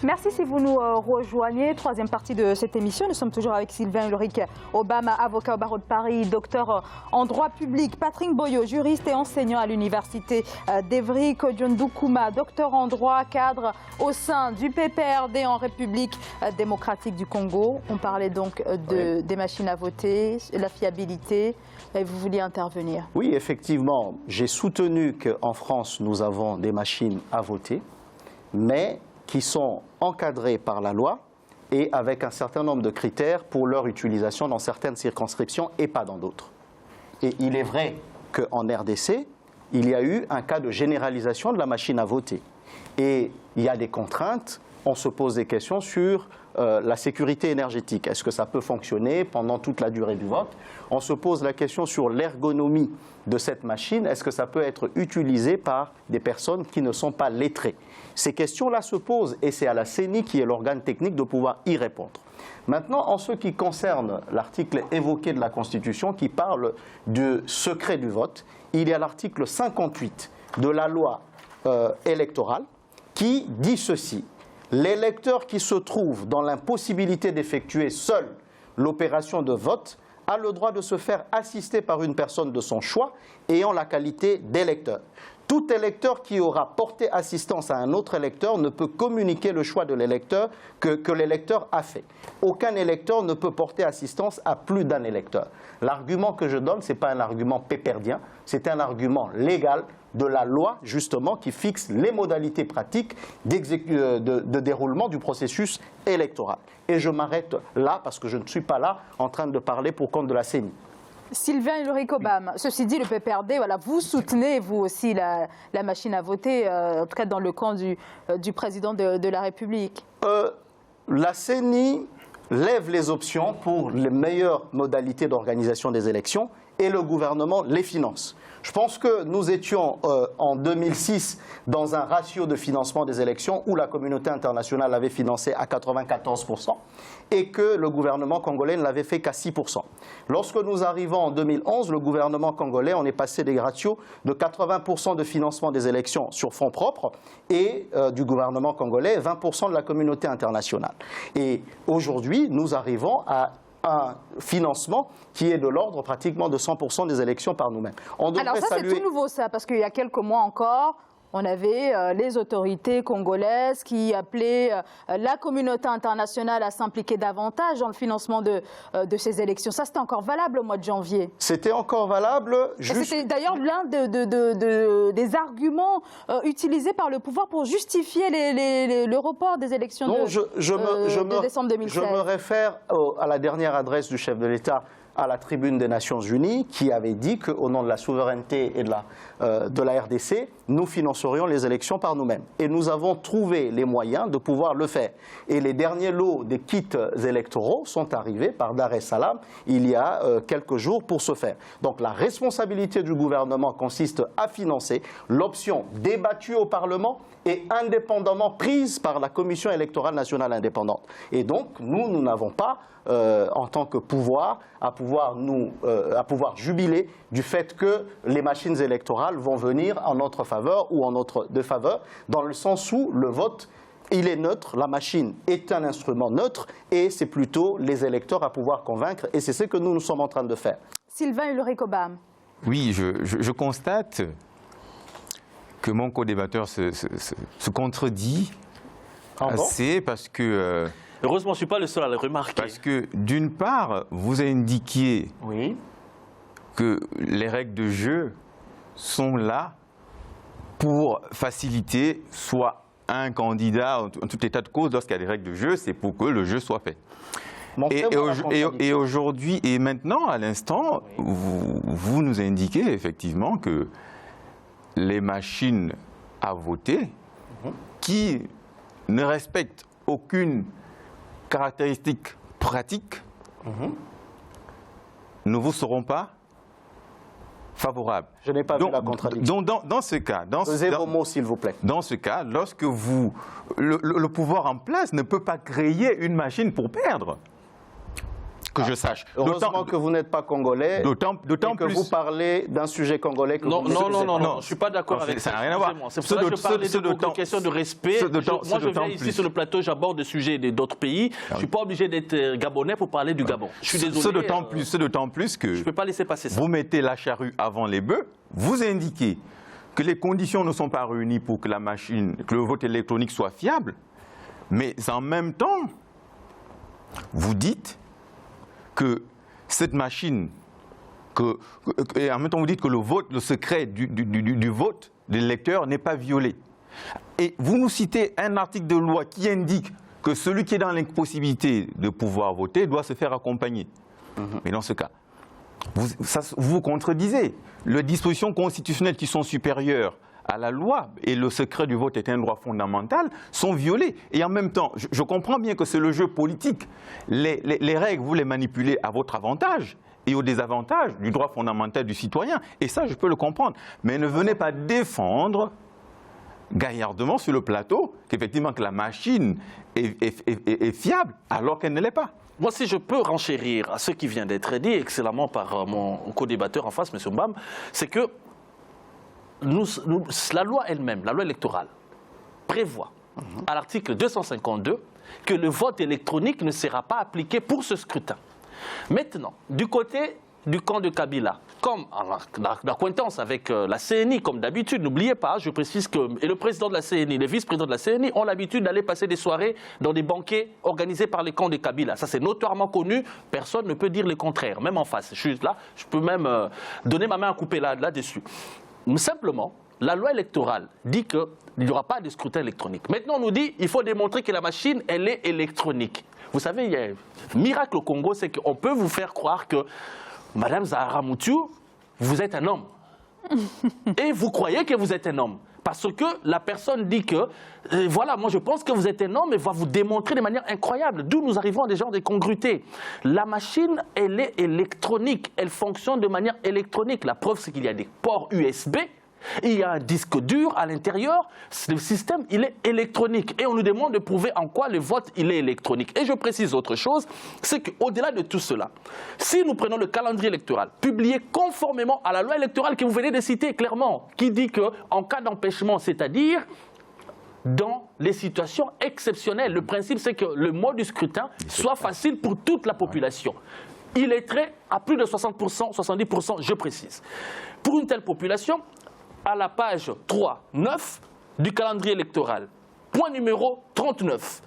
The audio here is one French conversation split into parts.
Merci si vous nous rejoignez. Troisième partie de cette émission. Nous sommes toujours avec Sylvain Ulrich Obama, avocat au barreau de Paris, docteur en droit public. Patrick Boyo, juriste et enseignant à l'université d'Evry. Kodjon Doukouma, docteur en droit, cadre au sein du PPRD en République démocratique du Congo. On parlait donc des machines à voter, la fiabilité. Et vous vouliez intervenir? Oui, effectivement. J'ai soutenu qu'en France, nous avons des machines à voter, mais qui sont encadrées par la loi et avec un certain nombre de critères pour leur utilisation dans certaines circonscriptions et pas dans d'autres. Et il est vrai qu'en RDC, il y a eu un cas de généralisation de la machine à voter. Et il y a des contraintes, on se pose des questions sur la sécurité énergétique. Est-ce que ça peut fonctionner pendant toute la durée du vote? On se pose la question sur l'ergonomie de cette machine. Est-ce que ça peut être utilisé par des personnes qui ne sont pas lettrées? Ces questions-là se posent et c'est à la CENI, qui est l'organe technique, de pouvoir y répondre. Maintenant, en ce qui concerne l'article évoqué de la Constitution qui parle du secret du vote, il y a l'article 58 de la loi électorale qui dit ceci: l'électeur qui se trouve dans l'impossibilité d'effectuer seul l'opération de vote a le droit de se faire assister par une personne de son choix ayant la qualité d'électeur. Tout électeur qui aura porté assistance à un autre électeur ne peut communiquer le choix de l'électeur que l'électeur a fait. Aucun électeur ne peut porter assistance à plus d'un électeur. L'argument que je donne, ce n'est pas un argument péperdien, c'est un argument légal de la loi, justement, qui fixe les modalités pratiques de déroulement du processus électoral. Et je m'arrête là, parce que je ne suis pas là en train de parler pour compte de la CENI. Sylvain Ulrich Obama, ceci dit, le PPRD, voilà, vous soutenez, vous aussi, la machine à voter, en tout cas dans le camp du président de la République. La CENI lève les options pour les meilleures modalités d'organisation des élections et le gouvernement les finance. Je pense que nous étions en 2006 dans un ratio de financement des élections où la communauté internationale l'avait financé à 94% et que le gouvernement congolais ne l'avait fait qu'à 6%. Lorsque nous arrivons en 2011, le gouvernement congolais, on est passé des ratios de 80% de financement des élections sur fonds propres et du gouvernement congolais, 20% de la communauté internationale. Et aujourd'hui, nous arrivons à un financement qui est de l'ordre pratiquement de 100% des élections par nous-mêmes. Alors ça, c'est tout nouveau ça, parce qu'il y a quelques mois encore, on avait les autorités congolaises qui appelaient la communauté internationale à s'impliquer davantage dans le financement de ces élections. Ça, c'était encore valable au mois de janvier. C'était encore valable. C'était d'ailleurs l'un des arguments utilisés par le pouvoir pour justifier le report des élections de décembre 2016. Je me réfère à la dernière adresse du chef de l'État à la tribune des Nations Unies, qui avait dit qu'au nom de la souveraineté et de la RDC, nous financerions les élections par nous-mêmes. Et nous avons trouvé les moyens de pouvoir le faire. Et les derniers lots des kits électoraux sont arrivés par Dar es Salaam il y a quelques jours pour ce faire. Donc la responsabilité du gouvernement consiste à financer l'option débattue au Parlement et indépendamment prise par la Commission électorale nationale indépendante. Et donc nous n'avons pas, en tant que pouvoir, à pouvoir jubiler du fait que les machines électorales vont venir en notre faveur ou en notre défaveur, dans le sens où le vote, il est neutre, la machine est un instrument neutre et c'est plutôt les électeurs à pouvoir convaincre et c'est ce que nous sommes en train de faire. Sylvain Ulrich Obama. Oui, je constate que mon co-débatteur se contredit assez parce que... Heureusement, je ne suis pas le seul à le remarquer. Parce que, d'une part, vous indiquez que les règles de jeu sont là pour faciliter soit un candidat, en tout état de cause, lorsqu'il y a des règles de jeu, c'est pour que le jeu soit fait. Et aujourd'hui, et maintenant, à l'instant, vous nous indiquez effectivement que les machines à voter qui ne respectent aucune caractéristique pratique ne vous seront pas favorables. Je n'ai pas vu la contradiction. Dans ce cas, posez vos mots, s'il vous plaît. Dans ce cas, lorsque le pouvoir en place ne peut pas créer une machine pour perdre. que je sache. Heureusement que vous n'êtes pas congolais. D'autant que plus. vous parlez d'un sujet congolais que non, vous non, je ne suis pas d'accord avec ça. ça. Ça n'a rien à voir. C'est pour ça que je parlais de question de respect. Moi, je viens ici sur le plateau, j'aborde des sujets d'autres pays. Je ne suis pas obligé d'être gabonais pour parler du Gabon. Je suis désolé. Ce d'autant plus que je ne peux pas laisser passer ça. Vous mettez la charrue avant les bœufs, vous indiquez que les conditions ne sont pas réunies pour que que le vote électronique soit fiable, mais en même temps, vous dites que cette machine, et en même temps vous dites que le secret du vote des électeurs n'est pas violé. Et vous nous citez un article de loi qui indique que celui qui est dans l'impossibilité de pouvoir voter doit se faire accompagner. Mais dans ce cas, vous vous contredisez. Les dispositions constitutionnelles qui sont supérieures à la loi, et le secret du vote est un droit fondamental, sont violées. Et en même temps, je comprends bien que c'est le jeu politique. Les règles, vous les manipulez à votre avantage et au désavantage du droit fondamental du citoyen. Et ça, je peux le comprendre. Mais ne venez pas défendre gaillardement sur le plateau qu'effectivement que la machine est fiable alors qu'elle ne l'est pas. Moi, si je peux renchérir à ce qui vient d'être dit excellemment par mon co-débatteur en face, M. Mbam, c'est que la loi elle-même, la loi électorale, prévoit à l'article 252 que le vote électronique ne sera pas appliqué pour ce scrutin. Maintenant, du côté du camp de Kabila, comme en acquaintance avec la CNI, comme d'habitude, n'oubliez pas, je précise que le président de la CNI, les vice-présidents de la CNI ont l'habitude d'aller passer des soirées dans des banquets organisés par les camps de Kabila. Ça, c'est notoirement connu, personne ne peut dire le contraire, même en face. Je suis là, je peux même donner ma main à couper là-dessus. Simplement, la loi électorale dit qu'il n'y aura pas de scrutin électronique. Maintenant, on nous dit qu'il faut démontrer que la machine, elle est électronique. Vous savez, il y a un miracle au Congo, c'est qu'on peut vous faire croire que Madame Zahara Moutou, vous êtes un homme. Et vous croyez que vous êtes un homme. Parce que la personne dit que, voilà, moi je pense que vous êtes un homme et va vous démontrer de manière incroyable. D'où nous arrivons à des genres d'incongruités. La machine, elle est électronique. Elle fonctionne de manière électronique. La preuve, c'est qu'il y a des ports USB. Il y a un disque dur à l'intérieur, le système il est électronique et on nous demande de prouver en quoi le vote il est électronique. Et je précise autre chose, c'est qu'au-delà de tout cela, si nous prenons le calendrier électoral publié conformément à la loi électorale que vous venez de citer clairement, qui dit qu'en cas d'empêchement, c'est-à-dire dans les situations exceptionnelles, le principe c'est que le mode du scrutin soit facile pour toute la population. Il est très à plus de 60%, 70%, je précise. Pour une telle population, à la page 3.9 du calendrier électoral, point numéro 39,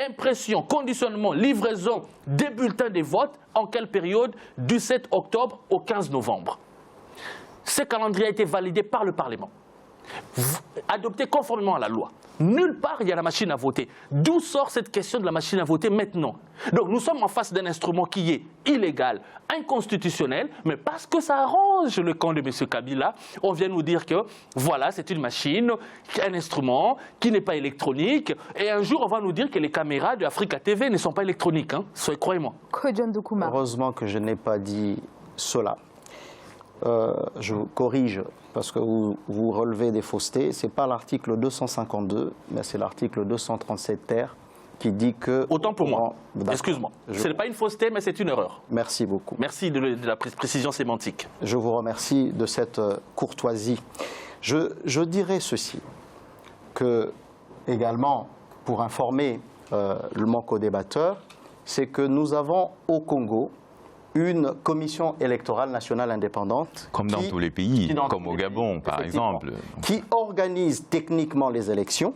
impression, conditionnement, livraison des bulletins de vote, en quelle période? Du 7 octobre au 15 novembre. Ce calendrier a été validé par le Parlement, adopté conformément à la loi. Nulle part il y a la machine à voter. D'où sort cette question de la machine à voter maintenant? Donc nous sommes en face d'un instrument qui est illégal, inconstitutionnel, mais parce que ça arrange le camp de M. Kabila, on vient nous dire que voilà, c'est une machine, un instrument qui n'est pas électronique, et un jour on va nous dire que les caméras de Africa TV ne sont pas électroniques, hein. Croyez-moi. Heureusement que je n'ai pas dit cela. Je vous corrige parce que vous relevez des faussetés. Ce n'est pas l'article 252, mais c'est l'article 237 ter qui dit que... Autant pour moi. Excuse-moi. Ce n'est pas une fausseté, mais c'est une erreur. Merci beaucoup. Merci de la précision sémantique. Je vous remercie de cette courtoisie. Je dirais ceci, que également, pour informer mon co-débatteur, c'est que nous avons au Congo une commission électorale nationale indépendante. Comme dans tous les pays, comme au Gabon par exemple. Qui organise techniquement les élections,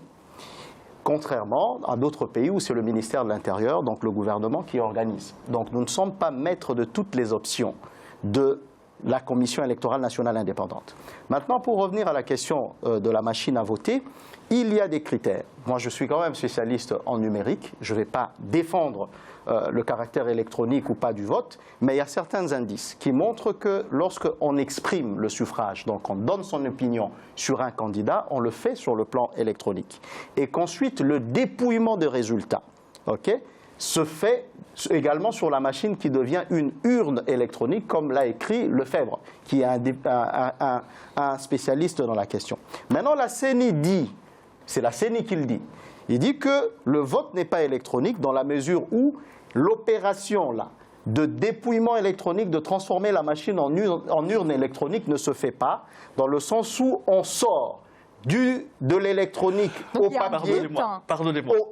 contrairement à d'autres pays où c'est le ministère de l'Intérieur, donc le gouvernement, qui organise. Donc nous ne sommes pas maîtres de toutes les options de la commission électorale nationale indépendante. Maintenant, pour revenir à la question de la machine à voter, il y a des critères. Moi, je suis quand même spécialiste en numérique. Je ne vais pas défendre le caractère électronique ou pas du vote, mais il y a certains indices qui montrent que lorsqu'on exprime le suffrage, donc on donne son opinion sur un candidat, on le fait sur le plan électronique. Et qu'ensuite, le dépouillement de résultats, se fait également sur la machine qui devient une urne électronique, comme l'a écrit Lefebvre, qui est un spécialiste dans la question. Maintenant, la CENI dit, c'est la CENI qui le dit, il dit que le vote n'est pas électronique dans la mesure où l'opération là de dépouillement électronique, de transformer la machine en urne électronique ne se fait pas, dans le sens où on sort de l'électronique au papier,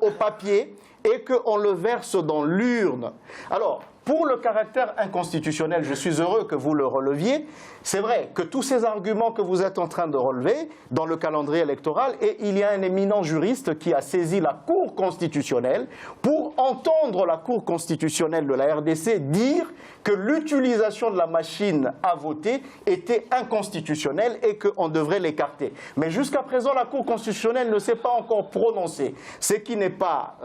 au papier, et qu'on le verse dans l'urne. Alors, pour le caractère inconstitutionnel, je suis heureux que vous le releviez. C'est vrai que tous ces arguments que vous êtes en train de relever dans le calendrier électoral, et il y a un éminent juriste qui a saisi la Cour constitutionnelle pour entendre la Cour constitutionnelle de la RDC dire que l'utilisation de la machine à voter était inconstitutionnelle et qu'on devrait l'écarter. Mais jusqu'à présent, la Cour constitutionnelle ne s'est pas encore prononcée. Ce qui n'est pas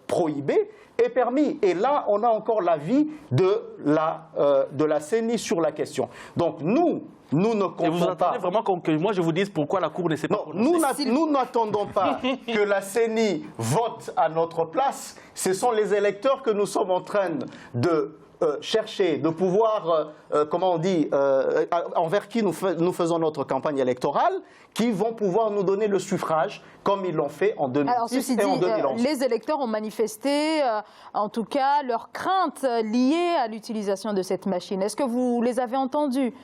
prohibé est permis. Et là, on a encore l'avis de la CENI sur la question. Donc nous ne comptons pas... Et vous attendez vraiment que moi je vous dise pourquoi la Cour ne s'est pas prononcée? Nous n'attendons pas que la CENI vote à notre place. Ce sont les électeurs que nous sommes en train de chercher, de pouvoir, comment on dit, envers qui nous faisons notre campagne électorale, qui vont pouvoir nous donner le suffrage, comme ils l'ont fait en 2010 et en 2011. Les électeurs ont manifesté, en tout cas, leurs craintes liées à l'utilisation de cette machine. Est-ce que vous les avez entendues?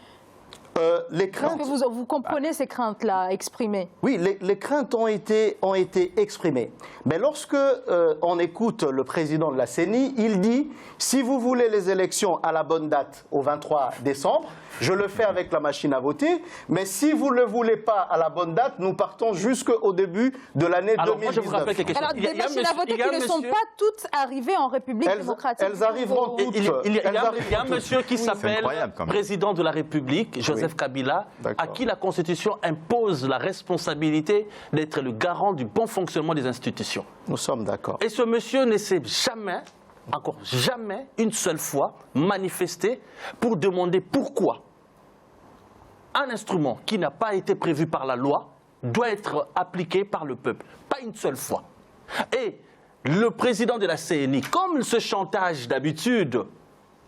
Les craintes... Est-ce que vous comprenez ces craintes-là exprimées? Oui, les craintes ont été exprimées. Mais lorsque on écoute le président de la CENI, il dit « Si vous voulez les élections à la bonne date, au 23 décembre, je le fais avec la machine à voter, mais si vous ne le voulez pas à la bonne date, nous partons jusqu'au début de l'année 2019. » Moi, je vous rappelle quelque chose. Alors, des machines à voter qui ne sont pas toutes arrivées en République démocratique. Elles arriveront toutes. Il y a un monsieur qui s'appelle président de la République, Joseph Kabila, à qui la Constitution impose la responsabilité d'être le garant du bon fonctionnement des institutions. Nous sommes d'accord. Et ce monsieur ne s'est jamais, encore jamais, une seule fois manifesté pour demander pourquoi un instrument qui n'a pas été prévu par la loi doit être appliqué par le peuple. Pas une seule fois. Et le président de la CENI, comme ce chantage d'habitude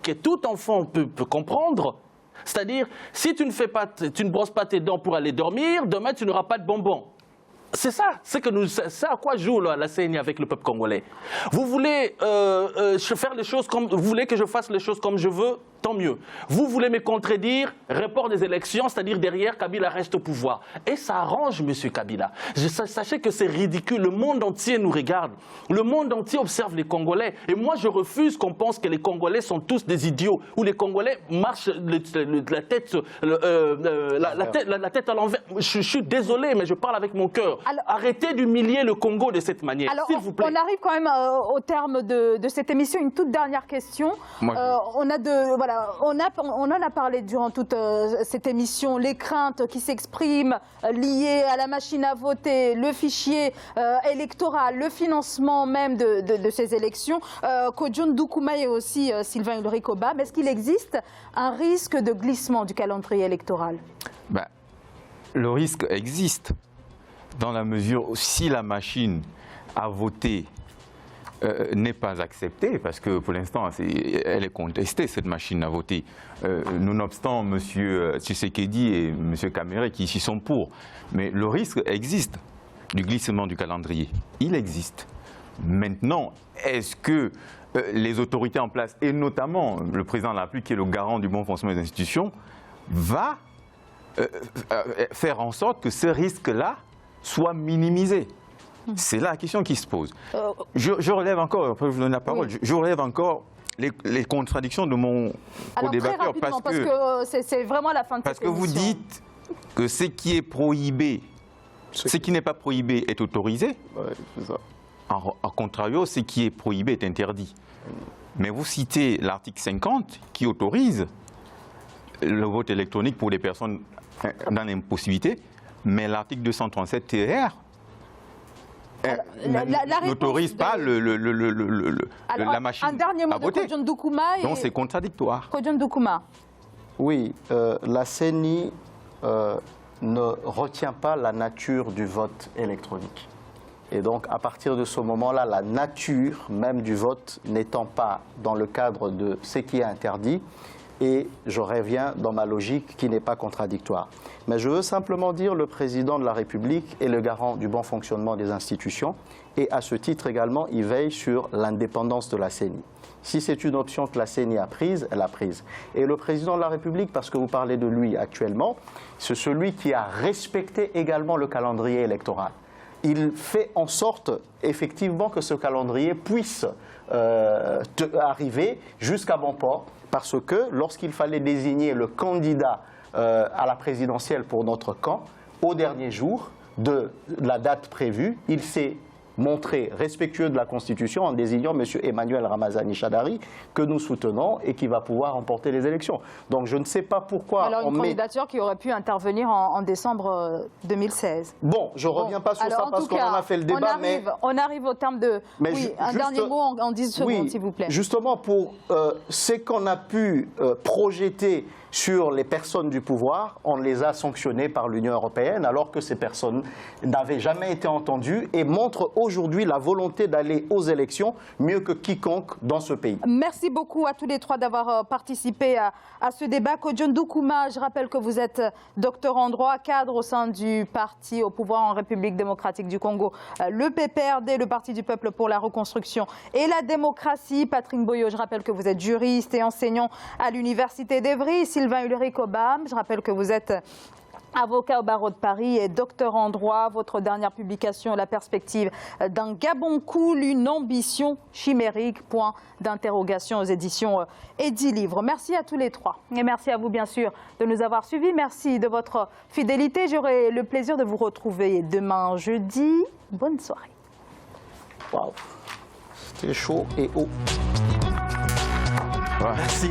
que tout enfant peut comprendre, c'est-à-dire, si tu ne brosses pas tes dents pour aller dormir, demain tu n'auras pas de bonbons. C'est ça, c'est à quoi joue la CENI avec le peuple congolais. Vous voulez faire les choses comme, vous voulez que je fasse les choses comme je veux, tant mieux. Vous voulez me contredire, report des élections, c'est-à-dire derrière Kabila reste au pouvoir. Et ça arrange M. Kabila. Sachez que c'est ridicule, le monde entier nous regarde. Le monde entier observe les Congolais. Et moi je refuse qu'on pense que les Congolais sont tous des idiots, ou les Congolais marchent la tête à l'envers. Je suis désolé, mais je parle avec mon cœur. Alors, arrêtez d'humilier le Congo de cette manière, s'il vous plaît. On arrive quand même au terme de cette émission. Une toute dernière question. On en a parlé durant toute cette émission, les craintes qui s'expriment liées à la machine à voter, le fichier électoral, le financement même de ces élections. Kodjon Doukouma et aussi Sylvain Ulrich Obam, est-ce qu'il existe un risque de glissement du calendrier électoral? Le risque existe. Dans la mesure où si la machine à voter n'est pas acceptée, parce que pour l'instant elle est contestée, cette machine à voter, nonobstant M. Tshisekedi et M. Kamere qui ici sont pour. Mais le risque existe du glissement du calendrier. Il existe. Maintenant, est-ce que les autorités en place, et notamment le président de la République qui est le garant du bon fonctionnement des institutions, va faire en sorte que ce risque-là soit minimisé? C'est là la question qui se pose. Je relève encore, après je vous donne la parole, je relève encore les contradictions de mon co-débatteur. Parce que c'est vraiment la fin de cette émission. Parce que vous dites que ce qui est prohibé, ce qui n'est pas prohibé est autorisé. C'est ça. En contrario, ce qui est prohibé est interdit. Mais vous citez l'article 50 qui autorise le vote électronique pour les personnes dans l'impossibilité, mais l'article 237 TR n'autorise pas la machine un dernier mot à voter. De Kodjon Doukouma. Donc c'est contradictoire. Kodjon Doukouma. Oui, la CENI ne retient pas la nature du vote électronique. Et donc, à partir de ce moment-là, la nature même du vote n'étant pas dans le cadre de ce qui est interdit, et je reviens dans ma logique qui n'est pas contradictoire. Mais je veux simplement dire le président de la République est le garant du bon fonctionnement des institutions et à ce titre également, il veille sur l'indépendance de la CENI. Si c'est une option que la CENI a prise, elle a prise. Et le président de la République, parce que vous parlez de lui actuellement, c'est celui qui a respecté également le calendrier électoral. Il fait en sorte, effectivement, que ce calendrier puisse arriver jusqu'à bon port, parce que lorsqu'il fallait désigner le candidat à la présidentielle pour notre camp, au dernier jour de la date prévue, il s'est montré respectueux de la Constitution en désignant M. Emmanuel Ramazani Shadari, que nous soutenons et qui va pouvoir remporter les élections. Donc je ne sais pas pourquoi... Alors une candidature qui aurait pu intervenir en décembre 2016. Bon, je ne reviens pas sur ça parce qu'on en a fait le débat, on arrive au terme de... Mais oui, un dernier mot en 10 secondes, s'il vous plaît. Justement, pour ce qu'on a pu projeter sur les personnes du pouvoir, on les a sanctionnées par l'Union européenne alors que ces personnes n'avaient jamais été entendues et montrent aujourd'hui la volonté d'aller aux élections mieux que quiconque dans ce pays. Merci beaucoup à tous les trois d'avoir participé à ce débat. Kodjon Doukouma, je rappelle que vous êtes docteur en droit, cadre au sein du parti au pouvoir en République démocratique du Congo, le PPRD, le Parti du peuple pour la reconstruction et la démocratie. Patrick Boyo, je rappelle que vous êtes juriste et enseignant à l'Université d'Evry. Sylvain Ulrich Obam, je rappelle que vous êtes avocat au barreau de Paris et docteur en droit. Votre dernière publication, La perspective d'un Gabon cool, une ambition chimérique, point d'interrogation aux éditions Edilivre. Merci à tous les trois et merci à vous bien sûr de nous avoir suivis. Merci de votre fidélité. J'aurai le plaisir de vous retrouver demain jeudi. Bonne soirée. Waouh, c'était chaud et haut. Ouais. Merci.